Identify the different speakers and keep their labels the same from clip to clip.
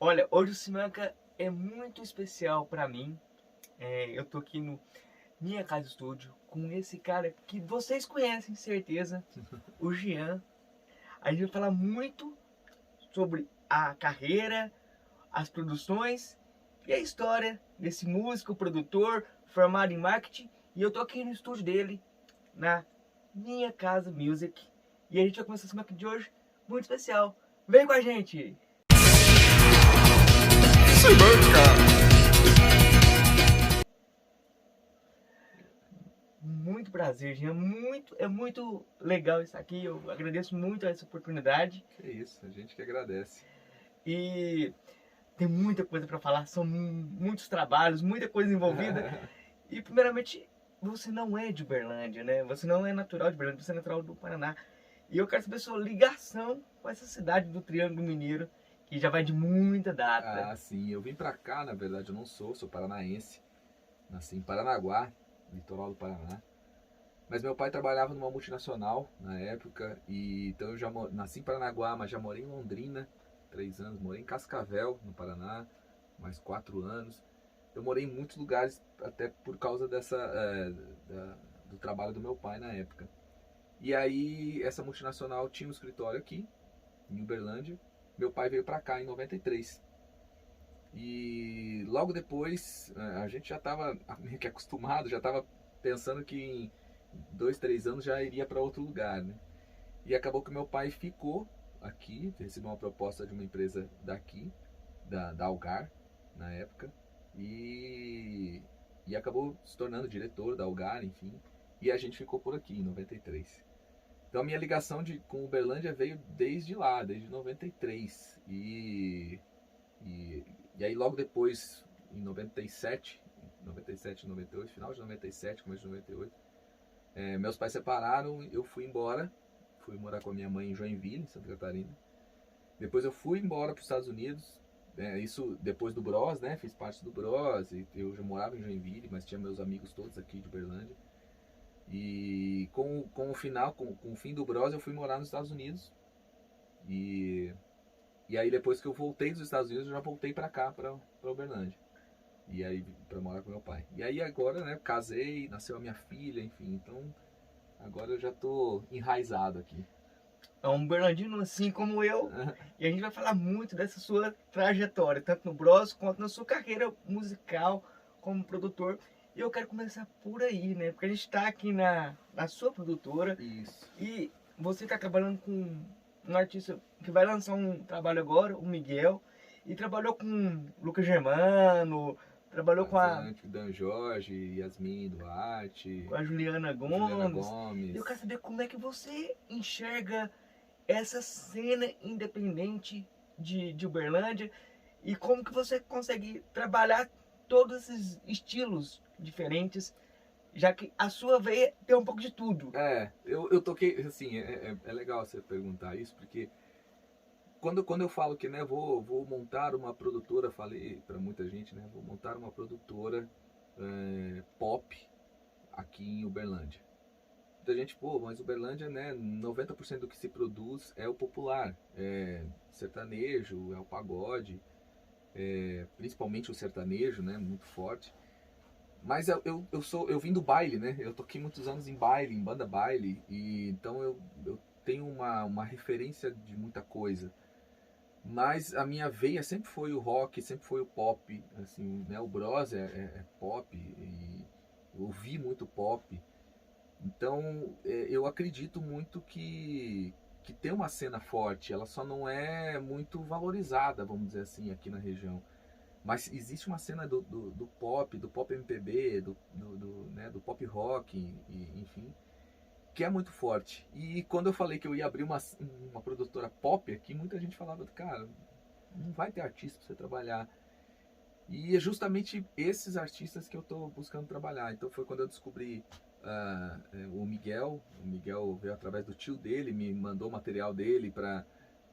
Speaker 1: Olha, hoje o Simanca é muito especial pra mim. Eu tô aqui no Minha Casa Estúdio com esse cara que vocês conhecem, certeza, o Jean. A gente vai falar muito sobre a carreira, as produções e a história desse músico, produtor, formado em marketing. E eu tô aqui no estúdio dele, na Minha Casa Music. E a gente vai começar esse Simanca de hoje muito especial. Vem com a gente! Muito prazer, Jean. É muito legal estar aqui. Eu agradeço muito essa oportunidade.
Speaker 2: Que isso, a gente que agradece.
Speaker 1: E tem muita coisa para falar, são muitos trabalhos, muita coisa envolvida. E primeiramente, você não é de Uberlândia, né? Você não é natural de Uberlândia, você é natural do Paraná. E eu quero saber sua ligação com essa cidade do Triângulo Mineiro, que já vai de muita data.
Speaker 2: Ah, sim, eu vim pra cá, na verdade eu não sou paranaense. Nasci em Paranaguá, litoral do Paraná. Mas meu pai trabalhava numa multinacional na época, e então eu já nasci em Paranaguá, mas já morei em Londrina, 3 anos, morei em Cascavel, no Paraná, mais 4 anos. Eu morei em muitos lugares, até por causa do trabalho do meu pai na época. E aí, essa multinacional tinha um escritório aqui, em Uberlândia. Meu pai veio pra cá em 93. E logo depois, a gente já estava meio que acostumado, já estava pensando que em 2, 3 anos já iria para outro lugar, né? E acabou que meu pai ficou aqui, recebeu uma proposta de uma empresa daqui, da Algar, na época, e, e acabou se tornando diretor da Algar, enfim, e a gente ficou por aqui em 93. Então a minha ligação com Uberlândia veio desde lá, desde 93. E aí logo depois, em 97, 98, final de 97, começo de 98, meus pais separaram, eu fui embora, fui morar com a minha mãe em Joinville, Santa Catarina. Depois eu fui embora para os Estados Unidos, isso depois do Bros, né? Fiz parte do Bros, e eu já morava em Joinville, mas tinha meus amigos todos aqui de Uberlândia. E com o fim do Bros, eu fui morar nos Estados Unidos. E aí depois que eu voltei dos Estados Unidos, eu já voltei para cá, para Uberlândia. E aí para morar com meu pai. E aí agora, né, casei, nasceu a minha filha, enfim, então agora eu já tô enraizado aqui.
Speaker 1: É um bernardino assim como eu, e a gente vai falar muito dessa sua trajetória, tanto no Bros quanto na sua carreira musical como produtor. E eu quero começar por aí, né? Porque a gente está aqui na sua produtora.
Speaker 2: Isso.
Speaker 1: E você está trabalhando com um artista que vai lançar um trabalho agora, o Miguel, e trabalhou com Lucas Germano, trabalhou com a
Speaker 2: Dan Jorge, Yasmin Duarte,
Speaker 1: com a Juliana Gomes. E eu quero saber como é que você enxerga essa cena independente de Uberlândia e como que você consegue trabalhar todos esses estilos diferentes, já que a sua veia tem um pouco de tudo.
Speaker 2: Eu toquei, assim, é legal você perguntar isso, porque quando eu falo que, né, vou montar uma produtora, falei pra muita gente, né, vou montar uma produtora pop aqui em Uberlândia. Muita gente, mas Uberlândia, né, 90% do que se produz é o popular, é sertanejo, é o pagode, principalmente o sertanejo, né, muito forte. Mas eu vim do baile, né, eu toquei muitos anos em baile, em banda baile, e então eu tenho uma referência de muita coisa. Mas a minha veia sempre foi o rock, sempre foi o pop, assim, né, o Bros é pop, e eu ouvi muito pop. Então, eu acredito muito que tem uma cena forte, ela só não é muito valorizada, vamos dizer assim, aqui na região. Mas existe uma cena do pop MPB, né, do pop rock, enfim, que é muito forte. E quando eu falei que eu ia abrir uma produtora pop aqui, muita gente falava, cara, não vai ter artista pra você trabalhar. E é justamente esses artistas que eu estou buscando trabalhar. Então foi quando eu descobri o Miguel. O Miguel veio através do tio dele, me mandou o material dele para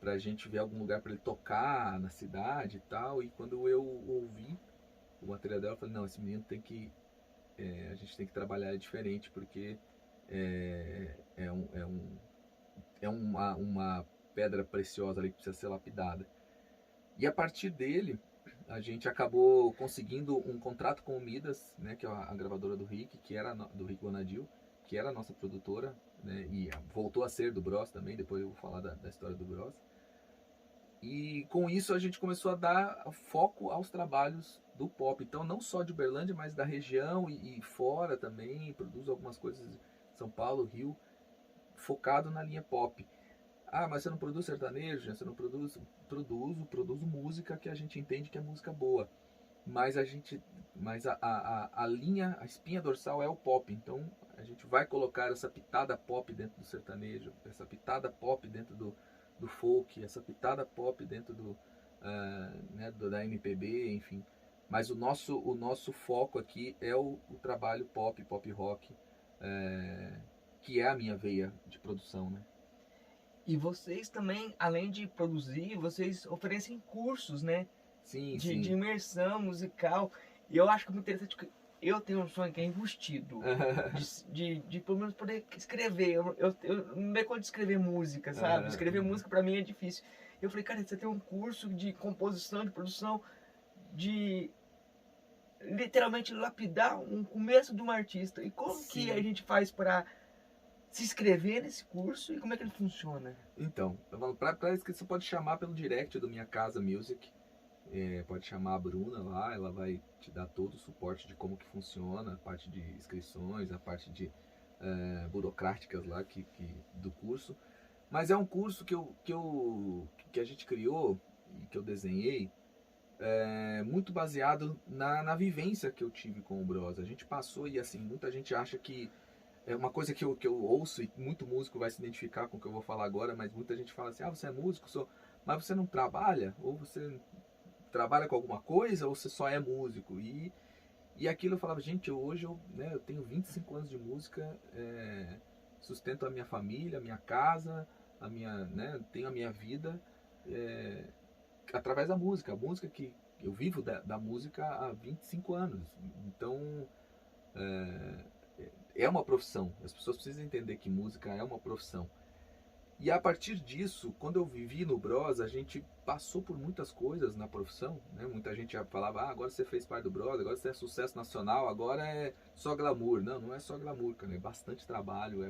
Speaker 2: a gente ver algum lugar para ele tocar na cidade e tal. E quando eu ouvi o material dela, eu falei, não, esse menino tem que... a gente tem que trabalhar diferente, porque é uma pedra preciosa ali que precisa ser lapidada. E a partir dele, a gente acabou conseguindo um contrato com o Midas, né, que é a gravadora do Rick, do Rick Bonadil, que era a nossa produtora, né, e voltou a ser do Bros também, depois eu vou falar da história do Bros. E com isso a gente começou a dar foco aos trabalhos do pop. Então não só de Uberlândia, mas da região e fora também. Produzo algumas coisas em São Paulo, Rio, focado na linha pop. Ah, mas você não produz sertanejo? Você não produz? Produzo música que a gente entende que é música boa. Mas a linha, a espinha dorsal é o pop. Então a gente vai colocar essa pitada pop dentro do sertanejo, essa pitada pop dentro do folk, essa pitada pop dentro né, da MPB, enfim. Mas o nosso foco aqui é o trabalho pop rock, que é a minha veia de produção, né?
Speaker 1: E vocês também, além de produzir, vocês oferecem cursos, né?
Speaker 2: Sim,
Speaker 1: de imersão musical. E eu acho que é muito interessante, porque eu tenho um sonho que é enrustido. de pelo menos poder escrever. Eu não dei conta de escrever música, sabe? Escrever música pra mim é difícil. Eu falei, cara, você tem um curso de composição, de produção, de literalmente lapidar um começo de um artista. E como
Speaker 2: Sim.
Speaker 1: que a gente faz pra se inscrever nesse curso e como é que ele funciona?
Speaker 2: Então, para inscrição você pode chamar pelo direct do Minha Casa Music. Pode chamar a Bruna lá, ela vai te dar todo o suporte de como que funciona, a parte de inscrições, a parte de burocráticas lá do curso. Mas é um curso que a gente criou e que eu desenhei muito baseado na vivência que eu tive com o Bros. A gente passou e assim, muita gente acha que é uma coisa que eu ouço e muito músico vai se identificar com o que eu vou falar agora, mas muita gente fala assim, você é músico, mas você não trabalha? Ou você trabalha com alguma coisa ou você só é músico? E aquilo eu falava, gente, hoje eu tenho 25 anos de música, sustento a minha família, a minha casa, tenho a minha vida através da música. A música que eu vivo da música há 25 anos. Então, é uma profissão. As pessoas precisam entender que música é uma profissão. E a partir disso, quando eu vivi no Bros, a gente passou por muitas coisas na profissão, né? Muita gente já falava, agora você fez parte do Bros, agora você é sucesso nacional, agora é só glamour. Não é só glamour, cara. É bastante trabalho,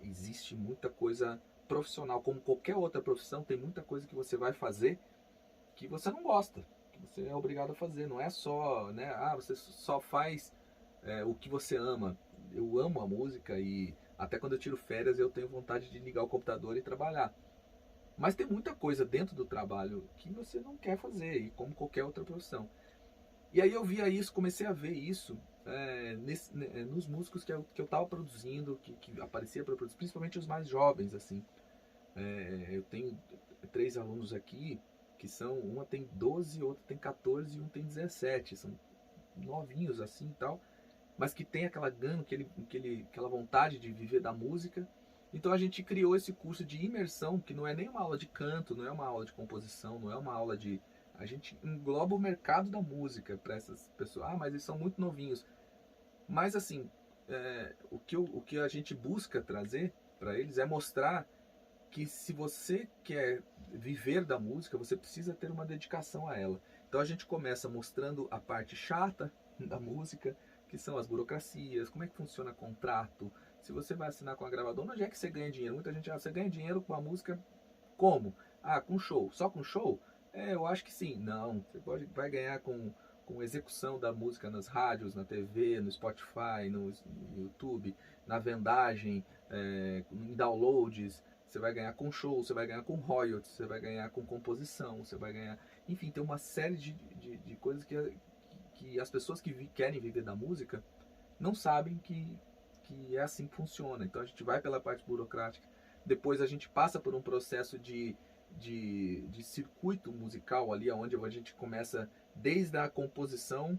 Speaker 2: existe muita coisa profissional. Como qualquer outra profissão, tem muita coisa que você vai fazer que você não gosta, que você é obrigado a fazer. Não é só, né? Você só faz o que você ama. Eu amo a música e até quando eu tiro férias eu tenho vontade de ligar o computador e trabalhar. Mas tem muita coisa dentro do trabalho que você não quer fazer, e como qualquer outra profissão. E aí eu via isso, comecei a ver isso nos músicos que eu estava produzindo, que aparecia para produzir, principalmente os mais jovens, assim. Eu tenho 3 alunos aqui, que uma tem 12, outra tem 14 e um tem 17. São novinhos assim e tal, mas que tem aquela gana, aquela vontade de viver da música. Então a gente criou esse curso de imersão, que não é nem uma aula de canto, não é uma aula de composição, não é uma aula de... A gente engloba o mercado da música para essas pessoas. Mas eles são muito novinhos. Mas assim, o que a gente busca trazer para eles é mostrar que se você quer viver da música, você precisa ter uma dedicação a ela. Então a gente começa mostrando a parte chata da música, que são as burocracias, como é que funciona vai se você vai assinar com a gravadora, onde é que você ganha dinheiro? Muita gente você ganha dinheiro com a música como? Com show. Só com show? Eu acho que sim. Não, você vai ganhar com execução da música nas rádios, na TV, no Spotify, no YouTube, na vendagem, em downloads. Você vai ganhar com show, você vai ganhar com royalties, você vai ganhar com composição, você vai ganhar... Enfim, tem uma série de coisas que as pessoas que querem viver da música não sabem que é assim que funciona. Então a gente vai pela parte burocrática, depois a gente passa por um processo de circuito musical ali, onde a gente começa desde a composição,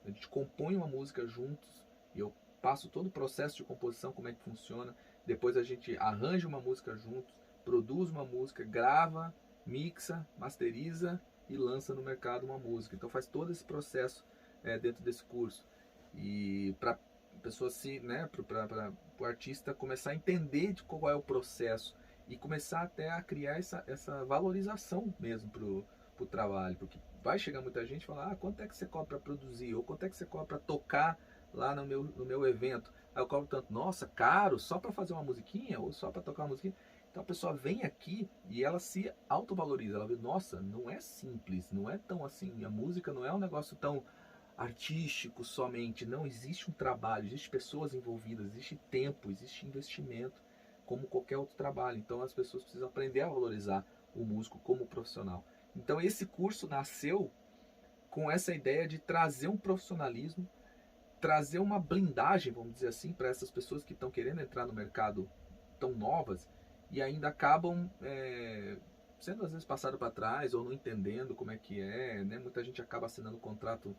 Speaker 2: a gente compõe uma música juntos, e eu passo todo o processo de composição, como é que funciona. Depois a gente arranja uma música juntos, produz uma música, grava, mixa, masteriza e lança no mercado uma música. Então faz todo esse processo dentro desse curso. E para a pessoa para o artista começar a entender de qual é o processo e começar até a criar essa valorização mesmo pro trabalho, porque vai chegar muita gente e falar, quanto é que você cobra para produzir, ou quanto é que você cobra para tocar lá no meu evento. Aí eu cobro tanto, nossa, caro, só para fazer uma musiquinha, ou só para tocar uma musiquinha. Então a pessoa vem aqui e ela se autovaloriza, ela vê, nossa, não é simples, não é tão assim, a música não é um negócio tão artístico somente, não, existe um trabalho, existe pessoas envolvidas, existe tempo, existe investimento, como qualquer outro trabalho. Então as pessoas precisam aprender a valorizar o músico como profissional. Então esse curso nasceu com essa ideia de trazer um profissionalismo, trazer uma blindagem, vamos dizer assim, para essas pessoas que estão querendo entrar no mercado tão novas e ainda acabam sendo às vezes passado para trás ou não entendendo como é que é, né? Muita gente acaba assinando contrato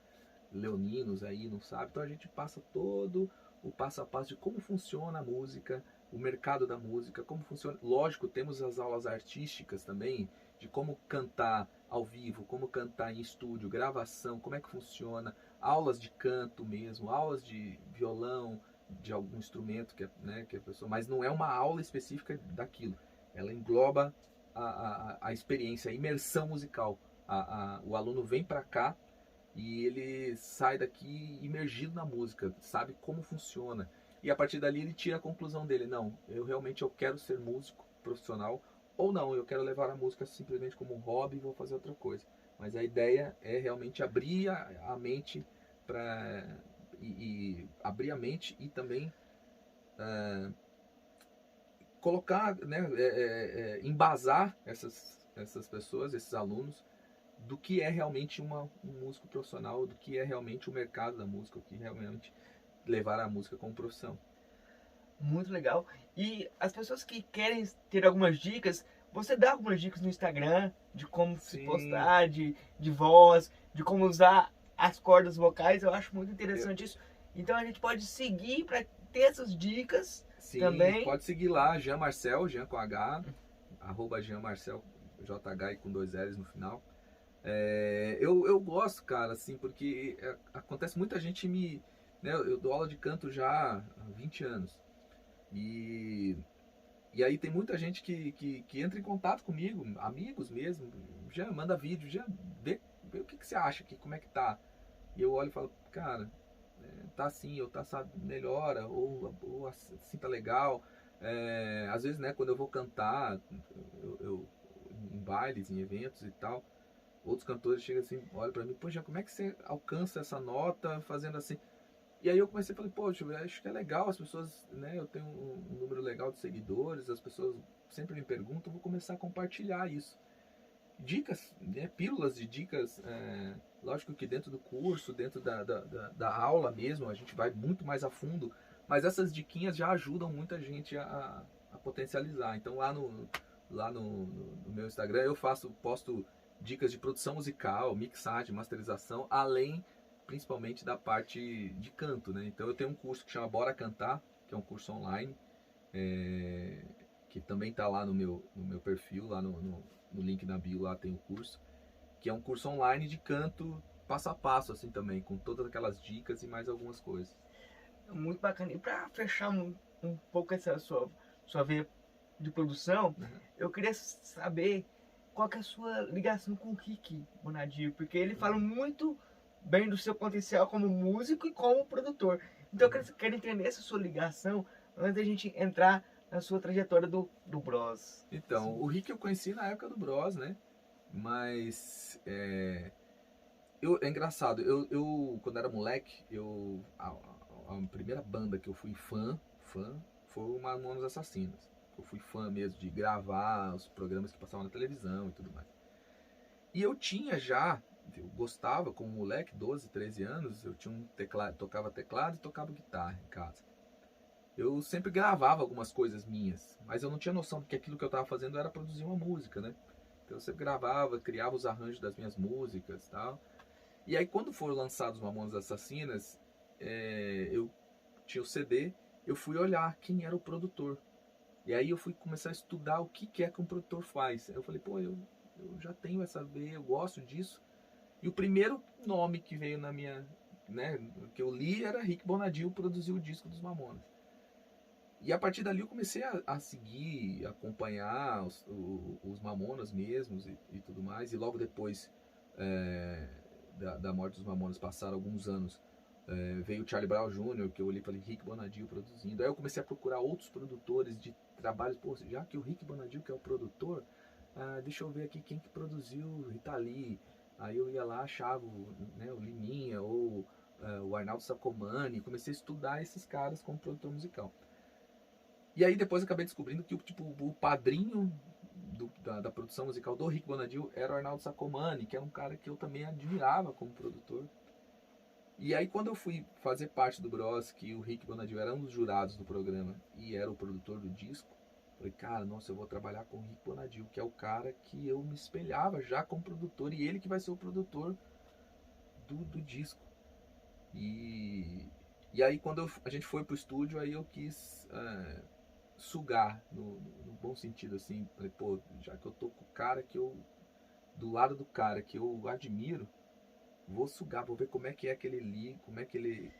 Speaker 2: leoninos aí, não sabe. Então a gente passa todo o passo a passo de como funciona a música, o mercado da música, como funciona. Lógico, temos as aulas artísticas também, de como cantar ao vivo, como cantar em estúdio, gravação, como é que funciona, aulas de canto mesmo, aulas de violão, de algum instrumento que a pessoa, mas não é uma aula específica daquilo. Ela engloba a experiência, a imersão musical. O aluno vem para cá e ele sai daqui imergido na música, sabe como funciona. E a partir dali ele tira a conclusão dele, não, eu quero ser músico profissional, ou não, eu quero levar a música simplesmente como um hobby e vou fazer outra coisa. Mas a ideia é realmente abrir a mente para abrir a mente e também colocar, né, embasar essas pessoas, esses alunos, do que é realmente um músico profissional, do que é realmente o mercado da música, o que realmente levar a música como profissão.
Speaker 1: Muito legal. E as pessoas que querem ter algumas dicas, você dá algumas dicas no Instagram de como se
Speaker 2: Sim.
Speaker 1: postar, de voz, de como usar as cordas vocais. Eu acho muito interessante isso. Então a gente pode seguir para ter essas dicas.
Speaker 2: Sim,
Speaker 1: também.
Speaker 2: Pode seguir lá, Jean Marcel, Jean com H, @, Jean Marcel, JH e com 2 L's no final. Eu gosto, cara, assim, porque acontece muita gente né, eu dou aula de canto já há 20 anos. E aí tem muita gente que entra em contato comigo, amigos mesmo, já manda vídeo, já vê o que você acha, como é que tá. E eu olho e falo, cara, tá assim, ou tá, sabe, melhora, ou assim tá legal. Às vezes, né, quando eu vou cantar, em bailes, em eventos e tal, outros cantores chegam assim, olham pra mim, poxa, como é que você alcança essa nota fazendo assim? E aí eu comecei a falar, poxa, eu acho que é legal, as pessoas, né, eu tenho um número legal de seguidores, as pessoas sempre me perguntam, vou começar a compartilhar isso. Dicas, né, pílulas de dicas, lógico que dentro do curso, dentro da aula mesmo, a gente vai muito mais a fundo, mas essas diquinhas já ajudam muita gente a potencializar. Então lá no meu Instagram eu posto dicas de produção musical, mixagem, masterização, além principalmente da parte de canto, né? Então eu tenho um curso que chama Bora Cantar, que é um curso online, que também está lá no meu perfil, lá no link na bio, lá tem o curso, que é um curso online de canto passo a passo, assim também, com todas aquelas dicas e mais algumas coisas.
Speaker 1: Muito bacana. E para fechar um pouco essa sua veia de produção, eu queria saber qual que é a sua ligação com o Rick Bonadio, porque ele fala muito bem do seu potencial como músico e como produtor. Então eu quero entender essa sua ligação antes da gente entrar na sua trajetória do Bros.
Speaker 2: Então, o Rick eu conheci na época do Bros, né? Mas é engraçado, quando era moleque, a primeira banda que eu fui fã foi o Mamonas Assassinas. Eu fui fã mesmo de gravar os programas que passavam na televisão e tudo mais. E eu gostava como moleque, 12, 13 anos, eu tinha tocava teclado e tocava guitarra em casa. Eu sempre gravava algumas coisas minhas, mas eu não tinha noção de que aquilo que eu estava fazendo era produzir uma música, né? Então eu sempre gravava, criava os arranjos das minhas músicas e tal. E aí quando foram lançados os Mamonas Assassinas, eu tinha o CD, eu fui olhar quem era o produtor. E aí eu fui começar a estudar o que é que um produtor faz. Aí eu falei, pô, eu já tenho essa veia, eu gosto disso. E o primeiro nome que veio na minha, né, que eu li era Rick Bonadio, produziu o disco dos Mamonas. E a partir dali eu comecei a seguir, acompanhar os Mamonas mesmos e tudo mais. E logo depois da morte dos Mamonas, passaram alguns anos, veio o Charlie Brown Jr., que eu olhei e falei, Rick Bonadio produzindo. Aí eu comecei a procurar outros produtores de trabalhos. Pô, já que o Rick Bonadio que é o produtor, deixa eu ver aqui quem que produziu Rita Lee. Aí eu ia lá, achava o Liminha ou o Arnaldo Sacomani. Comecei a estudar esses caras como produtor musical. E aí depois eu acabei descobrindo que o padrinho da produção musical do Rick Bonadio era o Arnaldo Sacomani, que era um cara que eu também admirava como produtor. E aí quando eu fui fazer parte do Bros, que o Rick Bonadio era um dos jurados do programa e era o produtor do disco, falei, cara, nossa, eu vou trabalhar com o Rick Bonadio, que é o cara que eu me espelhava já como produtor, e ele que vai ser o produtor do disco. E aí quando a gente foi pro estúdio, aí eu quis sugar, no bom sentido, assim. Falei, pô, já que eu tô com o cara do lado do cara que eu admiro, vou sugar, vou ver como é que é aquele Lee, como é que ele...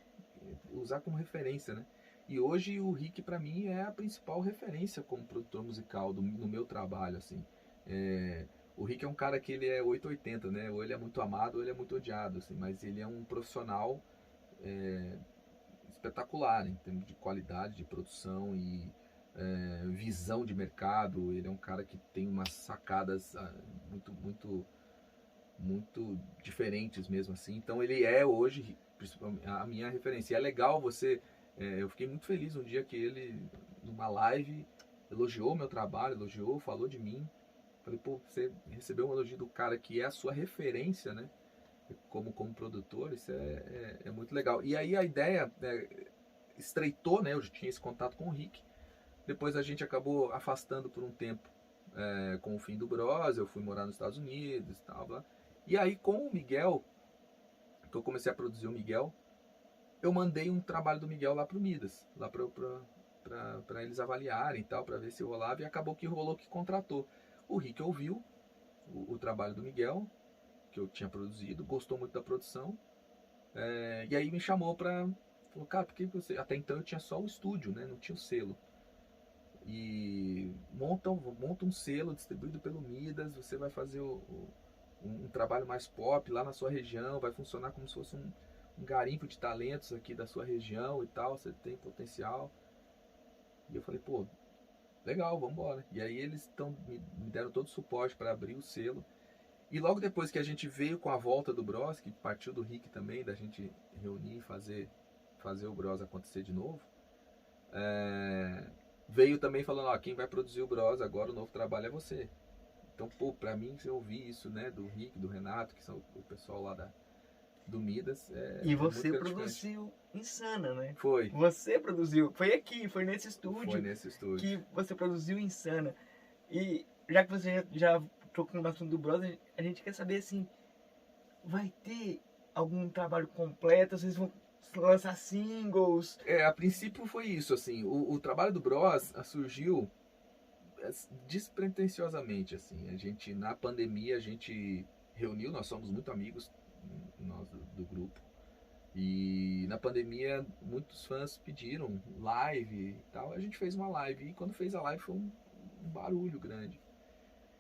Speaker 2: usar como referência, né? E hoje o Rick pra mim é a principal referência como produtor musical no meu trabalho, assim. O Rick é um cara que ele é 880, né? Ou ele é muito amado ou ele é muito odiado, assim. Mas ele é um profissional espetacular em termos de qualidade de produção e visão de mercado. Ele é um cara que tem umas sacadas muito diferentes mesmo, assim. Então ele é hoje a minha referência. E é legal eu fiquei muito feliz um dia que ele, numa live, elogiou meu trabalho, falou de mim. Falei, pô, você recebeu um elogio do cara que é a sua referência, né? Como produtor, isso é muito legal. E aí a ideia estreitou, né? Eu já tinha esse contato com o Rick. Depois a gente acabou afastando por um tempo com o fim do Bros. Eu fui morar nos Estados Unidos e tal. E aí com o Miguel, que eu comecei a produzir o Miguel, eu mandei um trabalho do Miguel lá pro Midas, lá para eles avaliarem e tal, para ver se rolava. E acabou que rolou, que contratou. O Rick ouviu o trabalho do Miguel, que eu tinha produzido, gostou muito da produção, e aí me chamou pra... Falou, cara, porque você... Até então eu tinha só o estúdio, né? Não tinha o selo. E monta um selo distribuído pelo Midas, você vai fazer um trabalho mais pop lá na sua região, vai funcionar como se fosse um garimpo de talentos aqui da sua região e tal, você tem potencial. E eu falei, pô, legal, vamos embora. E aí eles me deram todo o suporte para abrir o selo. E logo depois que a gente veio com a volta do Bros, que partiu do Rick também, da gente reunir e fazer o Bros acontecer de novo, veio também falando, ó, quem vai produzir o Bros agora, o novo trabalho é você. Então, pô, pra mim, você ouvir isso, né, do Rick, do Renato, que são o pessoal lá do Midas,
Speaker 1: E
Speaker 2: muito
Speaker 1: você
Speaker 2: gratificante.
Speaker 1: produziu Insana, né?
Speaker 2: Foi.
Speaker 1: Você produziu. Foi nesse estúdio.
Speaker 2: Foi nesse estúdio.
Speaker 1: Que você produziu Insana. E já que você já tocou no assunto do Bros, a gente quer saber, assim, vai ter algum trabalho completo? Vocês vão lançar singles?
Speaker 2: A princípio foi isso, assim. O trabalho do Bros surgiu despretensiosamente, assim. A gente, na pandemia, a gente reuniu, nós somos muito amigos, nós do grupo. E na pandemia, muitos fãs pediram live e tal. A gente fez uma live. E quando fez a live, foi um barulho grande.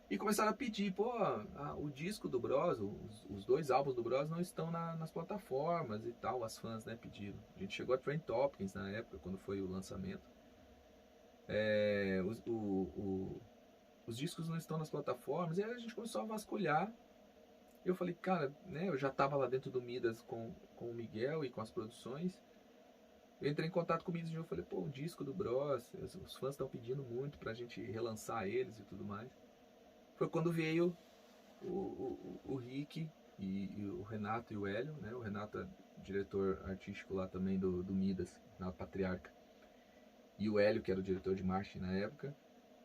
Speaker 2: E começaram a pedir, pô, o disco do Bros, os 2 álbuns do Bros não estão nas plataformas e tal. As fãs, né, pediram. A gente chegou a Trent Topics na época, quando foi o lançamento. Os discos não estão nas plataformas. E aí a gente começou a vasculhar. Eu falei, cara, né, eu já estava lá dentro do Midas com o Miguel e com as produções. Eu entrei em contato com o Midas e eu falei, pô, o disco do Bros, os fãs estão pedindo muito pra gente relançar eles e tudo mais. Foi quando veio o Rick e o Renato e o Hélio, né? O Renato é diretor artístico lá também do Midas, na Patriarca. E o Hélio, que era o diretor de marketing na época,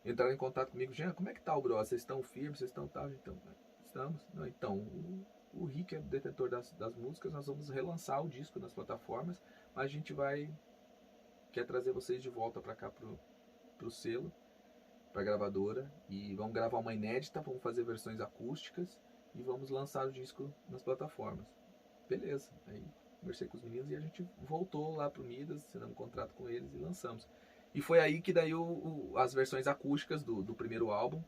Speaker 2: entraram em contato comigo. Jean, como é que tá o Bros? Vocês estão firmes? Vocês estão tal? Então, estamos. Não, então, o Rick é o detentor das músicas, nós vamos relançar o disco nas plataformas, mas a gente quer trazer vocês de volta para cá pro selo, pra gravadora, e vamos gravar uma inédita, vamos fazer versões acústicas e vamos lançar o disco nas plataformas. Beleza, aí conversei com os meninos e a gente voltou lá pro Midas, assinamos um contrato com eles e lançamos. E foi aí que daí as versões acústicas do primeiro álbum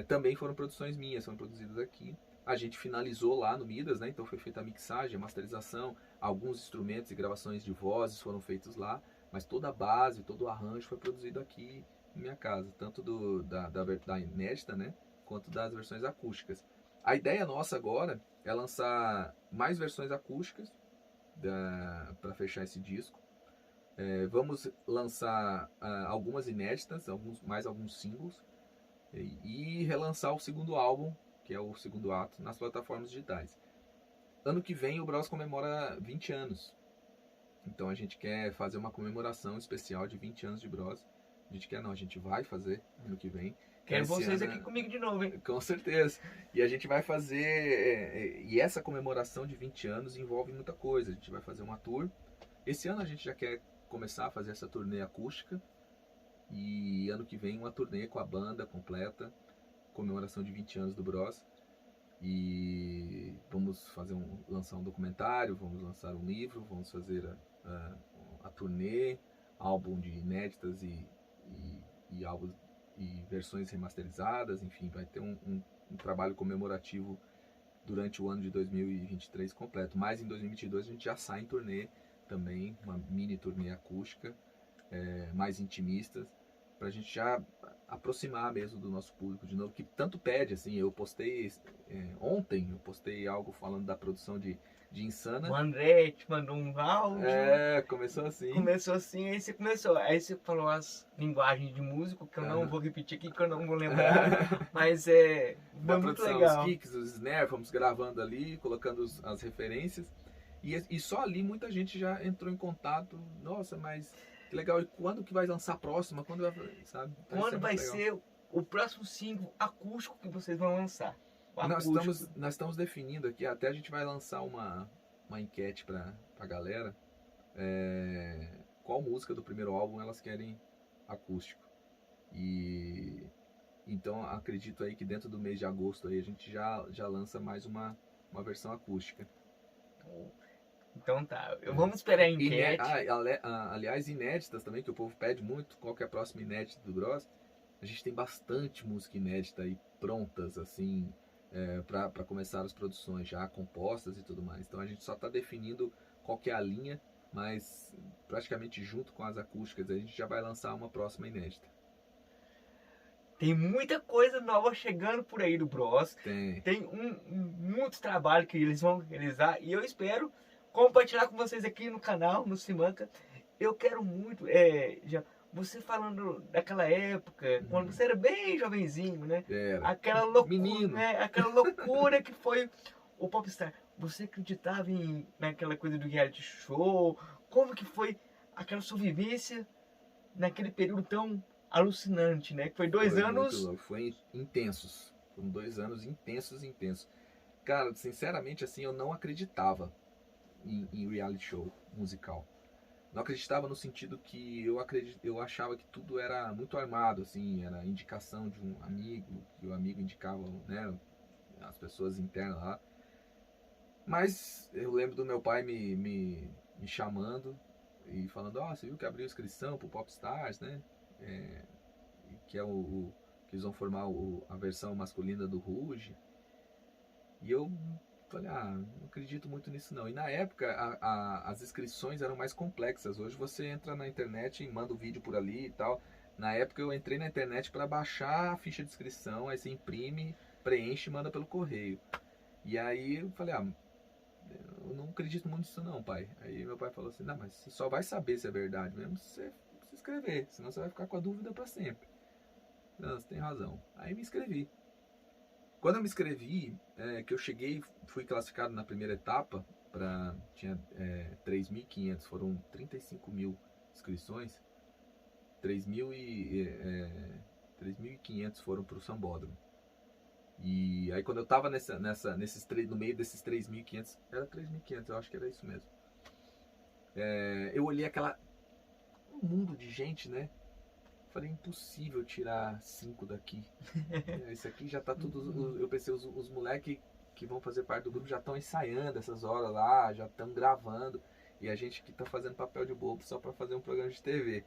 Speaker 2: também foram produções minhas, foram produzidas aqui. A gente finalizou lá no Midas, né? Então foi feita a mixagem, a masterização, alguns instrumentos e gravações de vozes foram feitos lá, mas toda a base, todo o arranjo foi produzido aqui em minha casa, tanto da inédita, né? Quanto das versões acústicas. A ideia nossa agora é lançar mais versões acústicas para fechar esse disco. Vamos lançar algumas inéditas, mais alguns singles, e relançar o segundo álbum, que é o segundo ato, nas plataformas digitais. Ano que vem o Bros comemora 20 anos. Então a gente quer fazer uma comemoração especial de 20 anos de Bros. A gente vai fazer ano que vem.
Speaker 1: Quero vocês aqui comigo de novo, hein?
Speaker 2: Com certeza. E a gente vai fazer... E essa comemoração de 20 anos envolve muita coisa. A gente vai fazer uma tour. Esse ano a gente já quer começar a fazer essa turnê acústica. E ano que vem uma turnê com a banda completa. Comemoração de 20 anos do Bros. E vamos lançar um documentário, vamos lançar um livro, vamos fazer a turnê, álbum de inéditas e álbuns e versões remasterizadas, enfim, vai ter um trabalho comemorativo durante o ano de 2023 completo. Mas em 2022 a gente já sai em turnê também, uma mini turnê acústica, mais intimistas, para a gente já aproximar mesmo do nosso público de novo, que tanto pede, assim. Eu postei ontem, algo falando da produção de Insana.
Speaker 1: O André te mandou um áudio.
Speaker 2: Começou assim.
Speaker 1: Aí você falou as linguagens de músico, que eu não vou repetir aqui, que eu não vou lembrar. Mas foi muito
Speaker 2: produção,
Speaker 1: legal.
Speaker 2: Os kicks, os snares, fomos gravando ali, colocando as referências. E só ali muita gente já entrou em contato. Nossa, mas que legal, e quando que vai lançar a próxima? Quando sabe?
Speaker 1: Quando vai ser o próximo single acústico que vocês vão lançar?
Speaker 2: Nós estamos definindo aqui, até a gente vai lançar uma enquete pra galera. Qual música do primeiro álbum elas querem acústico. E então acredito aí que dentro do mês de agosto aí a gente já lança mais uma versão acústica.
Speaker 1: Então tá, vamos esperar a enquete.
Speaker 2: Aliás, inéditas também, que o povo pede muito, qual que é a próxima inédita do Bros. A gente tem bastante música inédita aí prontas, assim, para começar as produções, já compostas e tudo mais. Então a gente só está definindo qual que é a linha, mas praticamente junto com as acústicas a gente já vai lançar uma próxima inédita.
Speaker 1: Tem muita coisa nova chegando por aí do Bros.
Speaker 2: Tem
Speaker 1: muito trabalho que eles vão realizar e eu espero compartilhar com vocês aqui no canal, no Simanca. Eu quero muito, você falando daquela época, quando você era bem jovenzinho, né? Aquela loucura,
Speaker 2: menino.
Speaker 1: Né? Aquela loucura que foi o Popstar. Você acreditava naquela coisa do reality show? Como que foi aquela sua vivência naquele período tão alucinante, né? Que foi 2 anos...
Speaker 2: Foi intensos. Foram 2 anos intensos. Cara, sinceramente, assim, eu não acreditava em reality show musical. Não acreditava no sentido que eu achava que tudo era muito armado, assim, era indicação de um amigo, que o amigo indicava, né, as pessoas internas lá. Mas eu lembro do meu pai me chamando e falando, você viu que abriu inscrição pro Popstars, né? Que é que eles vão formar a versão masculina do Ruge. E eu falei, não acredito muito nisso não. E na época as inscrições eram mais complexas. Hoje você entra na internet e manda o vídeo por ali e tal. Na época eu entrei na internet para baixar a ficha de inscrição, aí você imprime, preenche e manda pelo correio. E aí eu falei, eu não acredito muito nisso não, pai. Aí meu pai falou assim, não, mas você só vai saber se é verdade mesmo se você se inscrever, senão você vai ficar com a dúvida para sempre. Não, você tem razão. Aí me inscrevi. Quando eu me inscrevi, que eu cheguei, fui classificado na primeira etapa, tinha 3.500, foram 35 mil inscrições, 3.500 foram para o Sambódromo. E aí quando eu tava no meio desses 3.500, era 3.500, eu acho que era isso mesmo. Eu olhei um mundo de gente, né? Falei, impossível tirar 5 daqui. Isso aqui já tá tudo... Eu pensei, os moleques que vão fazer parte do grupo já estão ensaiando essas horas lá, já estão gravando. e a gente que tá fazendo papel de bobo só para fazer um programa de TV.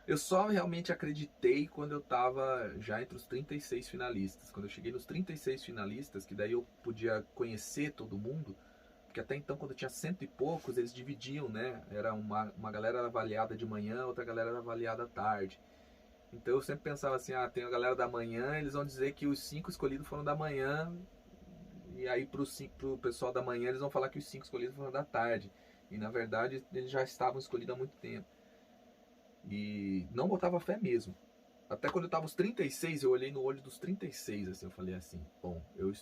Speaker 2: Eu só realmente acreditei quando eu tava já entre os 36 finalistas. Quando eu cheguei nos 36 finalistas, que daí eu podia conhecer todo mundo, porque até então, quando tinha cento e poucos, eles dividiam, né? Era uma galera avaliada de manhã, outra galera era avaliada à tarde. Então eu sempre pensava assim, tem a galera da manhã, eles vão dizer que os 5 escolhidos foram da manhã, e aí pro pessoal da manhã eles vão falar que os 5 escolhidos foram da tarde. E na verdade eles já estavam escolhidos há muito tempo. E não botava fé mesmo. Até quando eu tava os 36, eu olhei no olho dos 36, assim, eu falei assim, bom, eu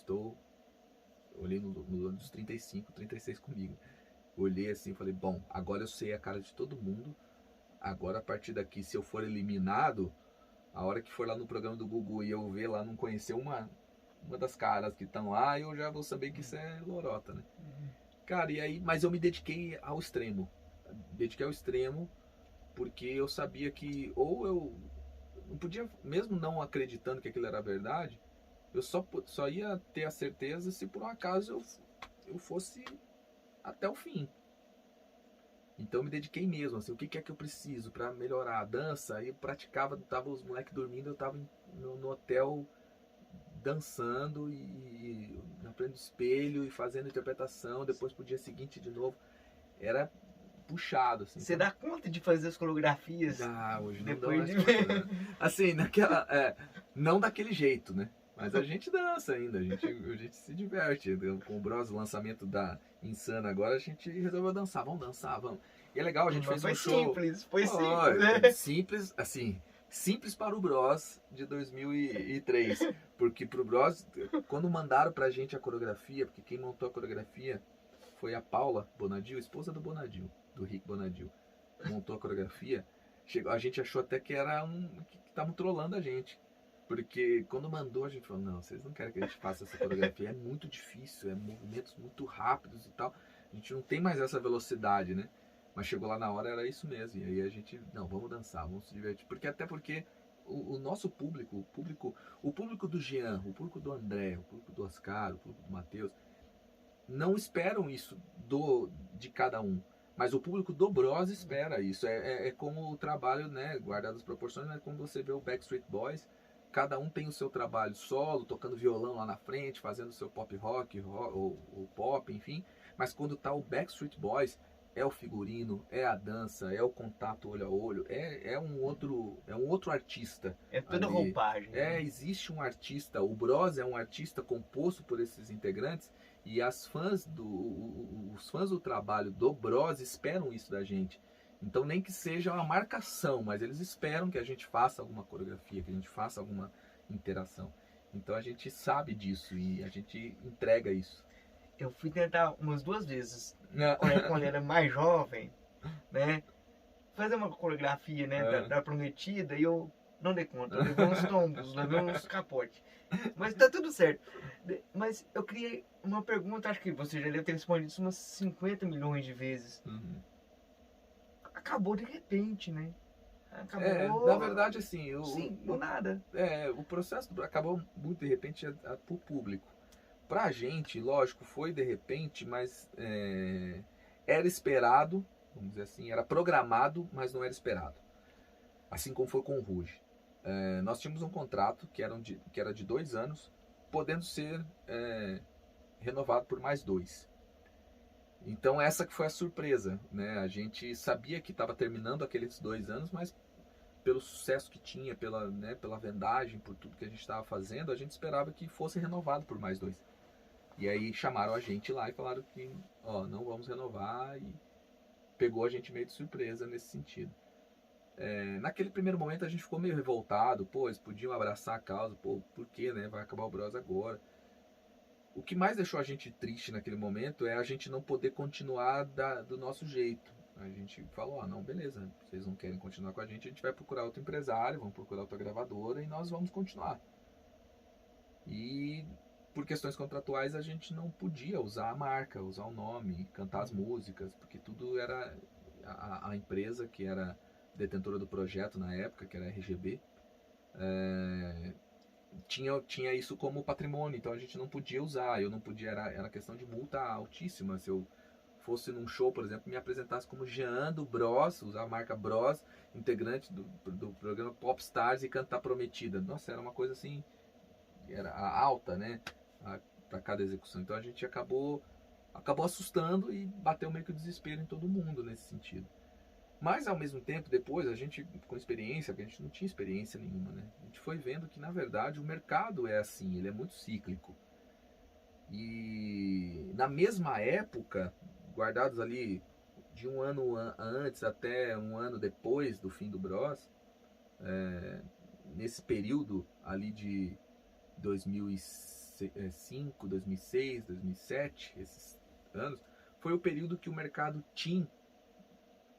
Speaker 2: olhei no olho dos 35, 36 comigo. Eu olhei assim e falei, bom, agora eu sei a cara de todo mundo. Agora a partir daqui, se eu for eliminado, a hora que for lá no programa do Gugu e eu ver lá, não conhecer uma das caras que estão lá, eu já vou saber que isso é lorota, né? Cara, e aí, mas eu me dediquei ao extremo. Dediquei ao extremo porque eu sabia que ou eu não podia, mesmo não acreditando que aquilo era verdade, eu só ia ter a certeza se por um acaso eu fosse até o fim. Então eu me dediquei mesmo, assim, o que é que eu preciso para melhorar a dança? Aí eu praticava, tava os moleques dormindo, eu tava no hotel dançando e na frente do espelho e fazendo interpretação, depois pro dia seguinte de novo. Era puxado, assim.
Speaker 1: Você dá conta de fazer as coreografias?
Speaker 2: Hoje não dou
Speaker 1: depois
Speaker 2: mais
Speaker 1: de
Speaker 2: conta, né? Assim, não daquele jeito, né? Mas a gente dança ainda, a gente se diverte. Com o Bros, o lançamento da Insana agora, a gente resolveu dançar, vamos dançar, vamos. E é legal, a gente fez um show.
Speaker 1: Foi simples, né?
Speaker 2: Simples, assim, simples para o Bros de 2003. Porque pro Bros, quando mandaram pra gente a coreografia, porque quem montou a coreografia foi a Paula Bonadil, esposa do Bonadil, do Rick Bonadil. Montou a coreografia, a gente achou até que era que estavam trolando a gente. Porque quando mandou, a gente falou, não, vocês não querem que a gente faça essa coreografia, é muito difícil, é movimentos muito rápidos e tal. A gente não tem mais essa velocidade, né? Mas chegou lá na hora, era isso mesmo. E aí a gente, não, vamos dançar, vamos se divertir. Até porque o nosso público, o público do Jean, o público do André, o público do Oscar, o público do Matheus, não esperam isso de cada um. Mas o público do Bros espera isso. É como o trabalho, né, guardado as proporções, mas como você vê o Backstreet Boys, cada um tem o seu trabalho solo, tocando violão lá na frente, fazendo o seu pop rock, ou pop, enfim. Mas quando tá o Backstreet Boys, é o figurino, é a dança, é o contato olho a olho, é um outro artista.
Speaker 1: É toda
Speaker 2: ali.
Speaker 1: Roupagem. Né?
Speaker 2: Existe um artista, o Bros é um artista composto por esses integrantes, e os fãs do trabalho do Bros esperam isso da gente. Então nem que seja uma marcação, mas eles esperam que a gente faça alguma coreografia, que a gente faça alguma interação. Então a gente sabe disso e a gente entrega isso.
Speaker 1: Eu fui tentar umas 2 vezes, quando era mais jovem, né? Fazer uma coreografia, né, da Prometida, e eu não dei conta. Eu levei uns tombos, levei uns capotes. Mas tá tudo certo. Mas eu criei uma pergunta, acho que você já deve ter respondido isso umas 50 milhões de vezes.
Speaker 2: Uhum.
Speaker 1: Acabou de repente, né? Acabou.
Speaker 2: Na verdade, assim,
Speaker 1: Sim, do nada.
Speaker 2: O processo acabou muito de repente pro público. Pra gente, lógico, foi de repente, mas era esperado, vamos dizer assim, era programado, mas não era esperado. Assim como foi com o Ruge. Nós tínhamos um contrato que era de 2 anos, podendo ser renovado por mais 2. Então essa que foi a surpresa, né? A gente sabia que estava terminando aqueles 2 anos, mas pelo sucesso que tinha, pela vendagem, por tudo que a gente estava fazendo, a gente esperava que fosse renovado por mais 2. E aí chamaram a gente lá e falaram que, não vamos renovar, e pegou a gente meio de surpresa nesse sentido. Naquele primeiro momento a gente ficou meio revoltado, eles podiam abraçar a causa, por quê, né? Vai acabar o Bros agora. O que mais deixou a gente triste naquele momento é a gente não poder continuar do nosso jeito. A gente falou, não, beleza, vocês não querem continuar com a gente vai procurar outro empresário, vamos procurar outra gravadora e nós vamos continuar. E por questões contratuais a gente não podia usar a marca, usar o nome, cantar as músicas, porque tudo era a empresa que era detentora do projeto na época, que era a RGB, tinha isso como patrimônio, então a gente não podia usar, eu não podia, era questão de multa altíssima se eu fosse num show, por exemplo, me apresentasse como Jean do Bros, usar a marca Bros, integrante do programa Popstars e cantar Prometida. Nossa, era uma coisa assim, era alta, né, para cada execução. Então a gente acabou assustando e bateu meio que o desespero em todo mundo nesse sentido. Mas ao mesmo tempo, depois, a gente, com experiência, porque a gente não tinha experiência nenhuma, né? A gente foi vendo que, na verdade, o mercado é assim, ele é muito cíclico. E na mesma época, guardados ali de um ano antes até um ano depois do fim do Bros, nesse período ali de 2005, 2006, 2007, esses anos, foi o período que o mercado teen,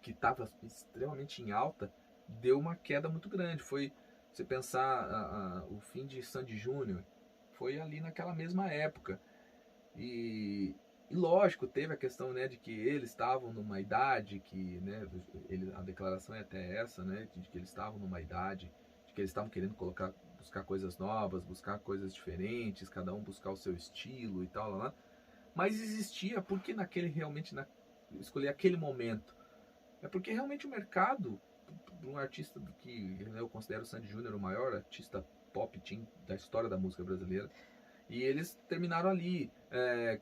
Speaker 2: que estava extremamente em alta, deu uma queda muito grande. Foi, você pensar o fim de Sandy Júnior, foi ali naquela mesma época. E lógico, teve a questão, né, de que eles estavam numa idade que, né, a declaração é até essa, né, de que eles estavam numa idade, de que eles estavam querendo buscar coisas novas, buscar coisas diferentes, cada um buscar o seu estilo e tal, lá. Mas existia, porque escolher aquele momento? É porque realmente o mercado, para um artista que, né, eu considero o Sandy Júnior o maior artista pop teen da história da música brasileira, e eles terminaram ali.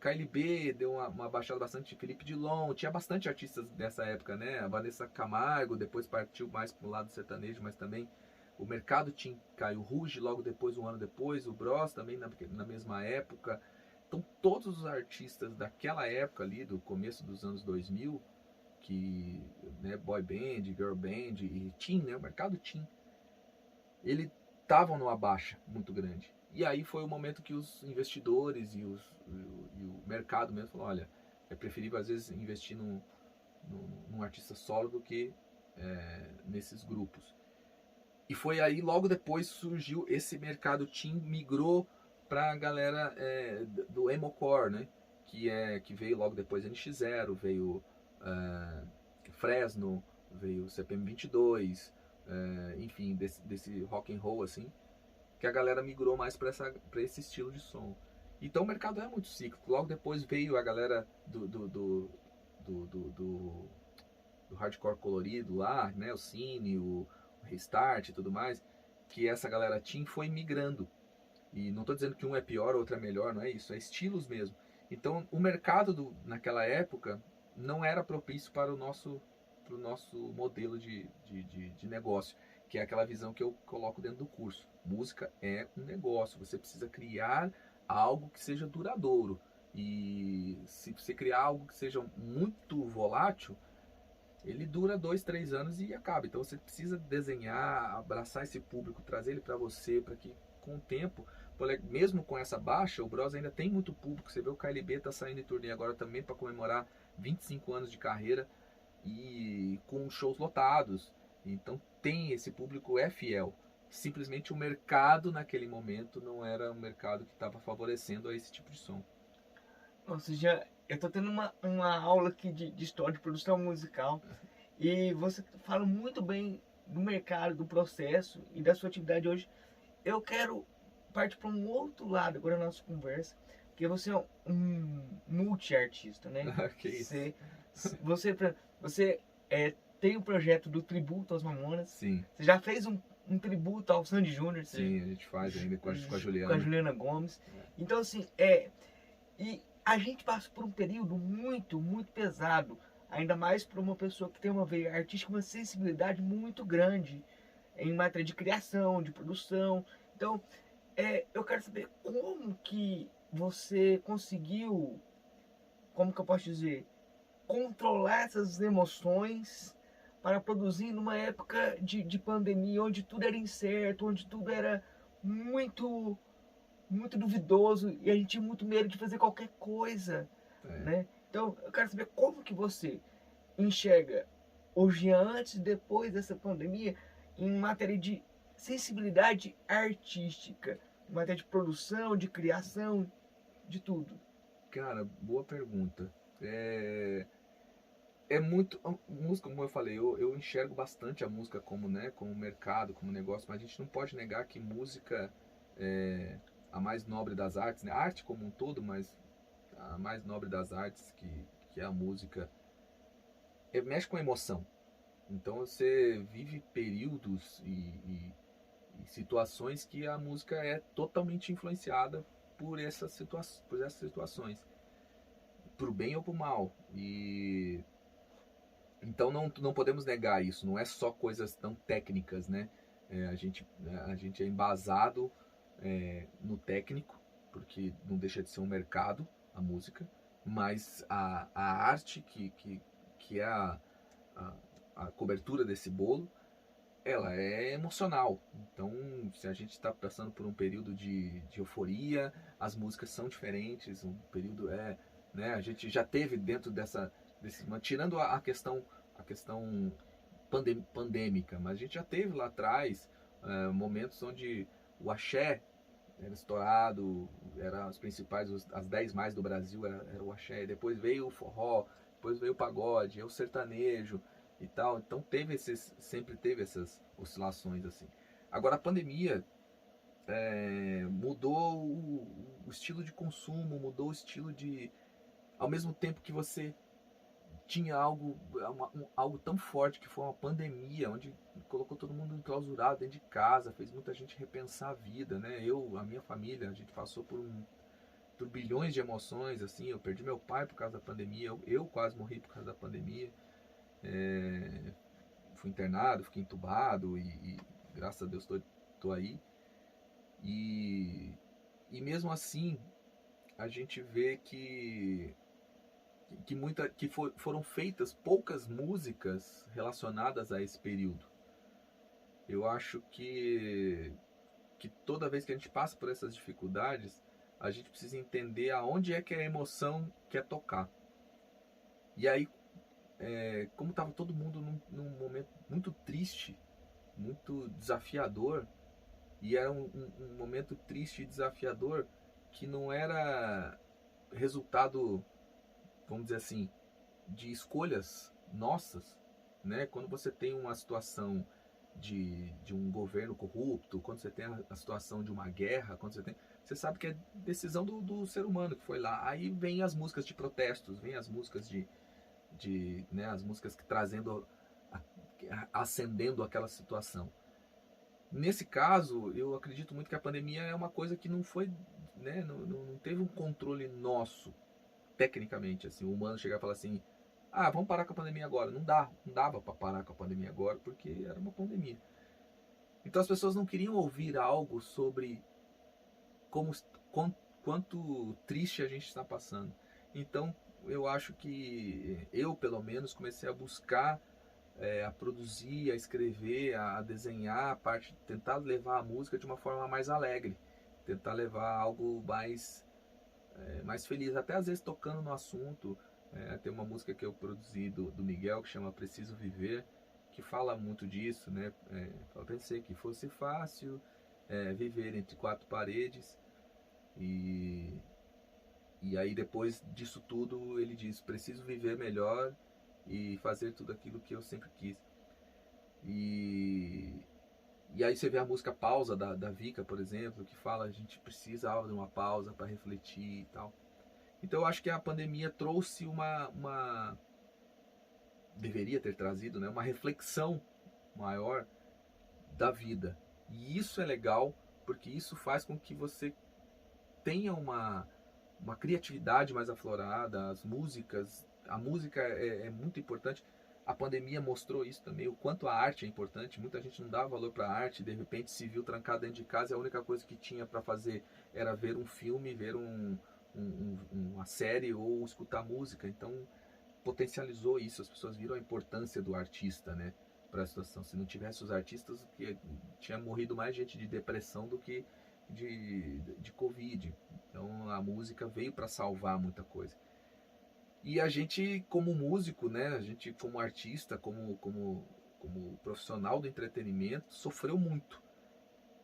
Speaker 2: KLB deu uma baixada bastante, Felipe Dilon, tinha bastante artistas dessa época, né? A Vanessa Camargo depois partiu mais para o lado sertanejo, mas também o mercado tinha Caio Ruge logo depois, um ano depois, o Bros também na mesma época. Então todos os artistas daquela época ali, do começo dos anos 2000, que, né, boy band, girl band e teen, né, o mercado teen, ele estavam numa baixa muito grande. E aí foi o momento que os investidores e o mercado mesmo falou, olha, é preferível às vezes investir num artista solo do que nesses grupos. E foi aí, logo depois surgiu esse mercado teen, migrou para a galera do emocore, né? Que veio logo depois NX0, veio Fresno, veio CPM 22, enfim, desse rock and roll assim, que a galera migrou mais para esse estilo de som. Então o mercado é muito cíclico. Logo depois veio a galera do hardcore colorido lá, né, o Cine, o Restart e tudo mais, que essa galera teen foi migrando. E não estou dizendo que um é pior, outro é melhor, não é isso, é estilos mesmo. Então o mercado naquela época não era propício para o nosso modelo de negócio, que é aquela visão que eu coloco dentro do curso. Música é um negócio, você precisa criar algo que seja duradouro. E se você criar algo que seja muito volátil, ele dura 2, 3 anos e acaba. Então você precisa desenhar, abraçar esse público, trazer ele para você, para que com o tempo, mesmo com essa baixa, o Bros ainda tem muito público. Você vê o KLB tá saindo em turnê agora também para comemorar 25 anos de carreira e com shows lotados. Então tem esse público, é fiel. Simplesmente o mercado naquele momento não era um mercado que estava favorecendo a esse tipo de som.
Speaker 1: Ou seja, eu tô tendo uma aula aqui de história de produção musical e você fala muito bem do mercado, do processo e da sua atividade hoje. Eu quero partir para um outro lado agora na nossa conversa, porque você é um multi-artista, né?
Speaker 2: Que isso.
Speaker 1: Você tem um projeto do tributo aos Mamonas.
Speaker 2: Sim.
Speaker 1: Você já fez um tributo ao Sandy Júnior.
Speaker 2: Sim, a gente faz ainda com a Juliana.
Speaker 1: Com a Juliana Gomes. Então, assim, e a gente passa por um período muito, muito pesado, ainda mais para uma pessoa que tem uma veia artística, uma sensibilidade muito grande em matéria de criação, de produção. Então, eu quero saber como que você conseguiu, como que eu posso dizer, controlar essas emoções para produzir numa época de pandemia, onde tudo era incerto, onde tudo era muito muito duvidoso e a gente tinha muito medo de fazer qualquer coisa, né? Então, eu quero saber como que você enxerga o Jean antes e depois dessa pandemia em matéria de sensibilidade artística, em matéria de produção, de criação, de tudo.
Speaker 2: Cara, boa pergunta. É muito música, como eu falei, eu enxergo bastante a música como, né, como mercado, como negócio, mas a gente não pode negar que música é a mais nobre das artes, né? A arte como um todo, mas a mais nobre das artes que é a música, mexe com a emoção. Então você vive períodos e situações que a música é totalmente influenciada por essas situações, pro bem ou pro mal. E então não podemos negar isso, não é só coisas tão técnicas, né? A gente é embasado no técnico, porque não deixa de ser um mercado, a música, mas a arte, que é a, a cobertura desse bolo, ela é emocional. Então, se a gente está passando por um período de euforia, as músicas são diferentes, um período né, a gente já teve dentro tirando a questão pandêmica, mas a gente já teve lá atrás momentos onde o axé era estourado, era as principais, as 10 mais do Brasil era o axé, depois veio o forró, depois veio o pagode, o sertanejo e tal. Então sempre teve essas oscilações assim. Agora a pandemia mudou o estilo de consumo, mudou o estilo de, ao mesmo tempo que você tinha algo tão forte que foi uma pandemia, onde colocou todo mundo enclausurado dentro de casa, fez muita gente repensar a vida, né? A minha família, a gente passou por bilhões de emoções, assim. Eu perdi meu pai por causa da pandemia, eu quase morri por causa da pandemia. Fui internado, fiquei entubado e graças a Deus tô aí. E mesmo assim, a gente vê que foram feitas poucas músicas relacionadas a esse período. Eu acho que toda vez que a gente passa por essas dificuldades, a gente precisa entender aonde é que a emoção quer tocar. E aí, como estava todo mundo num momento muito triste, muito desafiador, e era um momento triste e desafiador que não era resultado, vamos dizer assim, de escolhas nossas, né? Quando você tem uma situação de um governo corrupto, quando você tem a situação de uma guerra, você sabe que é decisão do ser humano que foi lá. Aí vem as músicas de protestos, vem as músicas né, as músicas que acendendo aquela situação. Nesse caso, eu acredito muito que a pandemia é uma coisa que não foi, né, não teve um controle nosso, tecnicamente, assim, o humano chegar e falar assim, vamos parar com a pandemia agora. Não dava para parar com a pandemia agora, porque era uma pandemia. Então as pessoas não queriam ouvir algo sobre quanto triste a gente está passando. Então eu acho que eu, pelo menos, comecei a buscar, a produzir, a escrever, a desenhar, tentar levar a música de uma forma mais alegre, tentar levar algo mais feliz, até às vezes tocando no assunto. Tem uma música que eu produzi do Miguel que chama Preciso Viver, que fala muito disso, né? Eu pensei que fosse fácil viver entre quatro paredes, e aí depois disso tudo ele diz: preciso viver melhor e fazer tudo aquilo que eu sempre quis. E aí você vê a música Pausa da Vika, por exemplo, que fala: a gente precisa de uma pausa para refletir e tal. Então eu acho que a pandemia trouxe deveria ter trazido, né, uma reflexão maior da vida. E isso é legal, porque isso faz com que você tenha uma criatividade mais aflorada. A música é muito importante. A pandemia mostrou isso também, o quanto a arte é importante. Muita gente não dá valor para a arte, de repente se viu trancado dentro de casa, e a única coisa que tinha para fazer era ver um filme, ver uma série ou escutar música. Então potencializou isso, as pessoas viram a importância do artista, né, para a situação. Se não tivesse os artistas, tinha morrido mais gente de depressão do que de Covid. Então a música veio para salvar muita coisa. E a gente, como músico, né, a gente como artista, como profissional do entretenimento, sofreu muito.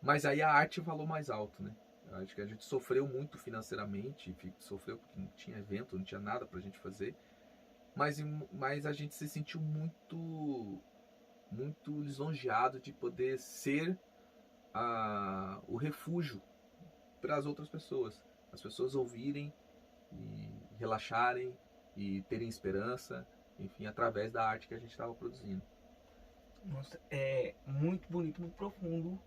Speaker 2: Mas aí a arte falou mais alto, né? Eu acho que a gente sofreu muito financeiramente, sofreu porque não tinha evento, não tinha nada pra gente fazer. Mas a gente se sentiu muito lisonjeado de poder ser o refúgio para as outras pessoas. As pessoas ouvirem e relaxarem e terem esperança, enfim, através da arte que a gente estava produzindo.
Speaker 1: Nossa, é muito bonito, muito profundo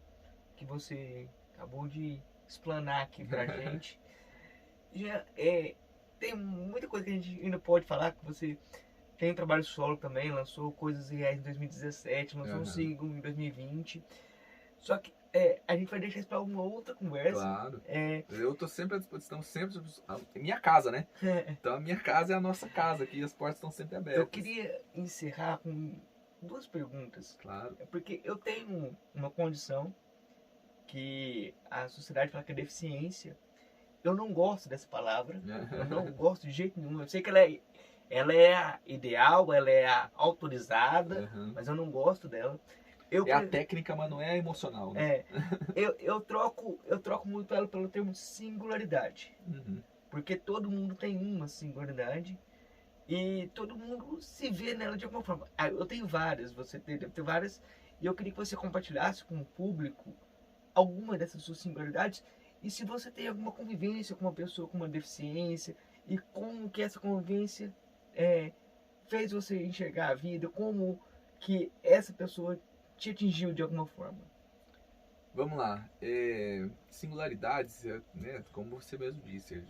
Speaker 1: que você acabou de explanar aqui pra gente. Já tem muita coisa que a gente ainda pode falar, que você tem um trabalho solo também, lançou Coisas Reais em 2017, lançou um single em 2020. Só que a gente vai deixar isso pra uma outra conversa.
Speaker 2: Claro. Eu tô sempre à disposição, sempre minha casa, né? Então a minha casa é a nossa casa, aqui as portas estão sempre abertas.
Speaker 1: Eu queria encerrar com 2 perguntas.
Speaker 2: Claro.
Speaker 1: Porque eu tenho uma condição que a sociedade fala que é deficiência. Eu não gosto dessa palavra. Eu não gosto de jeito nenhum. Eu sei que ela é a ideal, ela é a autorizada, mas eu não gosto dela.
Speaker 2: A técnica, mas não é a emocional, né?
Speaker 1: Eu troco muito ela pelo termo singularidade. Porque todo mundo tem uma singularidade e todo mundo se vê nela de alguma forma. Eu tenho várias, você deve ter várias, e eu queria que você compartilhasse com o público alguma dessas suas singularidades, e se você tem alguma convivência com uma pessoa com uma deficiência, e como que essa convivência fez você enxergar a vida, como que essa pessoa te atingiu de alguma forma.
Speaker 2: Vamos lá. Singularidades, né, como você mesmo disse,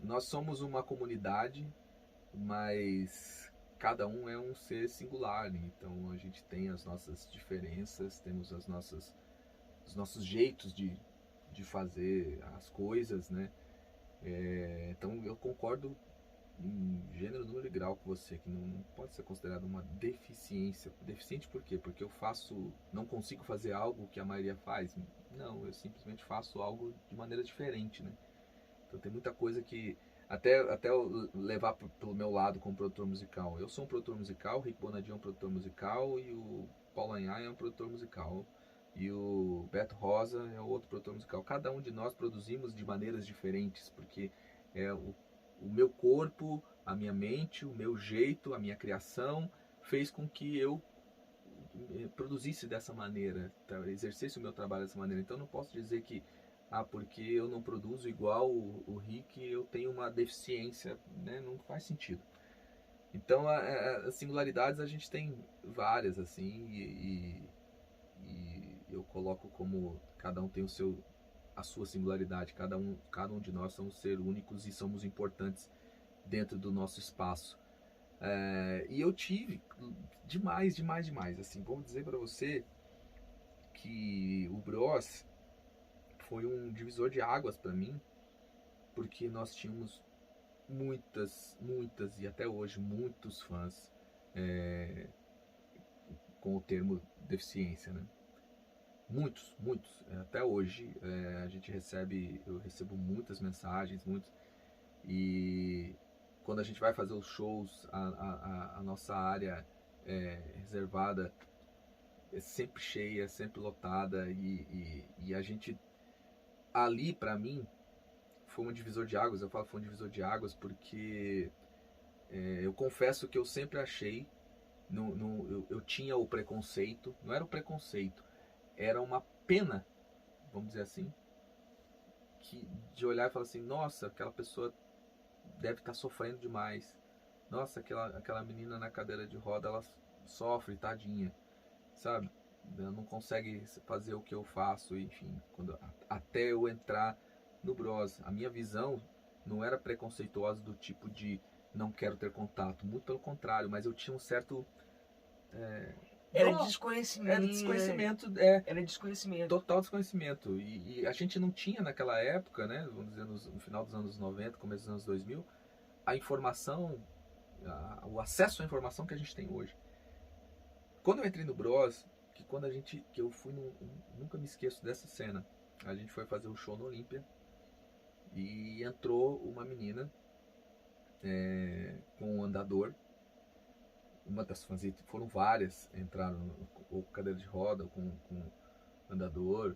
Speaker 2: nós somos uma comunidade, mas cada um é um ser singular, né? Então a gente tem as nossas diferenças, temos os nossos jeitos de fazer as coisas, né? Então eu concordo em gênero, número e grau com você, que não pode ser considerado uma deficiência. Deficiente por quê? Porque eu não consigo fazer algo que a maioria faz? Não, eu simplesmente faço algo de maneira diferente, né? Então tem muita coisa que, até eu levar pelo meu lado como produtor musical. Eu sou um produtor musical, o Rick Bonadio é um produtor musical e o Paulo Anhai é um produtor musical. E o Beto Rosa é outro produtor musical. Cada um de nós produzimos de maneiras diferentes, porque o meu corpo, a minha mente, o meu jeito, a minha criação fez com que eu produzisse dessa maneira, exercesse o meu trabalho dessa maneira. Então não posso dizer que porque eu não produzo igual o Rick, eu tenho uma deficiência, né? Não faz sentido. Então as singularidades a gente tem várias assim, e eu coloco como cada um tem a sua singularidade, cada um de nós somos seres únicos e somos importantes dentro do nosso espaço. E eu tive demais, assim, vou dizer para você que o Bros foi um divisor de águas para mim, porque nós tínhamos muitas e até hoje muitos fãs com o termo deficiência, né? Muitos, até hoje eu recebo muitas mensagens, e quando a gente vai fazer os shows, a nossa área reservada é sempre cheia, sempre lotada, e a gente, ali pra mim, foi um divisor de águas. Eu falo que foi um divisor de águas porque eu confesso que eu sempre achei, eu tinha o preconceito, não era o preconceito, era uma pena, vamos dizer assim, de olhar e falar assim, nossa, aquela pessoa deve estar sofrendo demais, nossa, aquela menina na cadeira de roda, ela sofre, tadinha, sabe, ela não consegue fazer o que eu faço, enfim, até eu entrar no Bros, a minha visão não era preconceituosa do tipo de não quero ter contato, muito pelo contrário, mas eu tinha um certo
Speaker 1: era desconhecimento.
Speaker 2: Era desconhecimento. Total desconhecimento. E a gente não tinha naquela época, né, vamos dizer, no final dos anos 90, começo dos anos 2000, a informação, o acesso à informação que a gente tem hoje. Quando eu entrei no Bros, que eu fui nunca me esqueço dessa cena. A gente foi fazer um show no Olímpia e entrou uma menina com um andador. Uma das fãs, foram várias, entraram ou com cadeira de roda, ou com andador,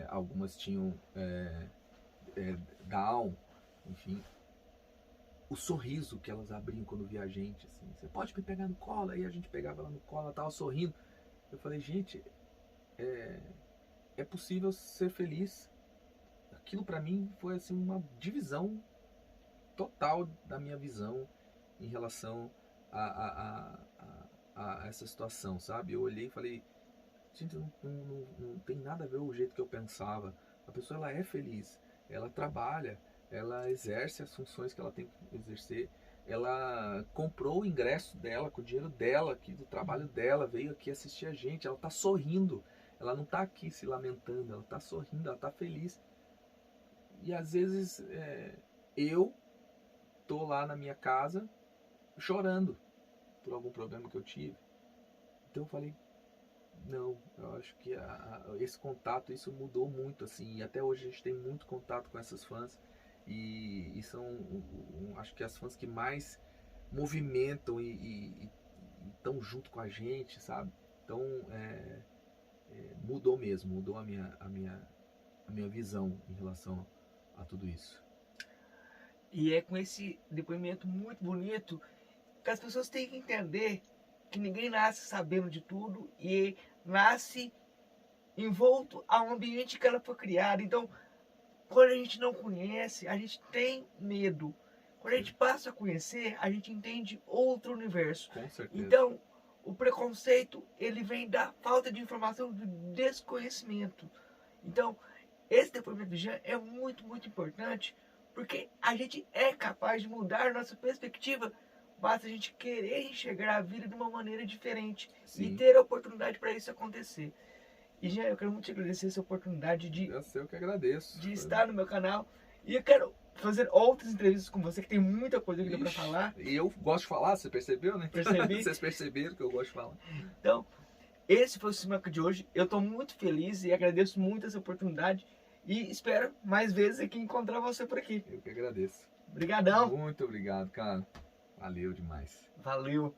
Speaker 2: algumas tinham down, enfim. O sorriso que elas abriam quando via a gente, assim, você pode me pegar no colo? Aí a gente pegava ela no colo, ela tava sorrindo. Eu falei, gente, é possível ser feliz. Aquilo pra mim foi assim uma divisão total da minha visão em relação a essa situação, sabe? Eu olhei e falei, gente, não tem nada a ver o jeito que eu pensava. A pessoa, ela é feliz, ela trabalha, ela exerce as funções que ela tem que exercer, ela comprou o ingresso dela com o dinheiro dela, aqui do trabalho dela, veio aqui assistir a gente, ela tá sorrindo, ela não tá aqui se lamentando, ela tá sorrindo, ela tá feliz. E às vezes eu tô lá na minha casa chorando por algum problema que eu tive. Então eu falei, não, eu acho que esse contato, isso mudou muito, assim, e até hoje a gente tem muito contato com essas fãs, e são, acho que as fãs que mais movimentam e estão junto com a gente, sabe? Então, mudou mesmo, mudou a minha visão em relação a tudo isso.
Speaker 1: E é com esse depoimento muito bonito que as pessoas têm que entender que ninguém nasce sabendo de tudo e nasce envolto a um ambiente que ela foi criada. Então, quando a gente não conhece, a gente tem medo. Quando a gente passa a conhecer, a gente entende outro universo.
Speaker 2: Com certeza.
Speaker 1: Então, o preconceito, ele vem da falta de informação, do desconhecimento. Então, esse depoimento do Jean é muito, muito importante, porque a gente é capaz de mudar nossa perspectiva, basta a gente querer enxergar a vida de uma maneira diferente.
Speaker 2: Sim.
Speaker 1: E ter a oportunidade para isso acontecer. E Jean, eu quero muito te agradecer essa oportunidade de
Speaker 2: Eu que agradeço.
Speaker 1: de estar no meu canal. E eu quero fazer outras entrevistas com você, que tem muita coisa ainda para
Speaker 2: Ixi,
Speaker 1: falar.
Speaker 2: E eu gosto de falar, você percebeu, né?
Speaker 1: Percebi.
Speaker 2: Vocês perceberam que eu gosto de falar.
Speaker 1: Então, esse foi o Simaca de hoje. Eu estou muito feliz e agradeço muito essa oportunidade. E espero mais vezes aqui encontrar você por aqui.
Speaker 2: Eu que agradeço.
Speaker 1: Obrigadão.
Speaker 2: Muito obrigado, cara. Valeu demais.
Speaker 1: Valeu.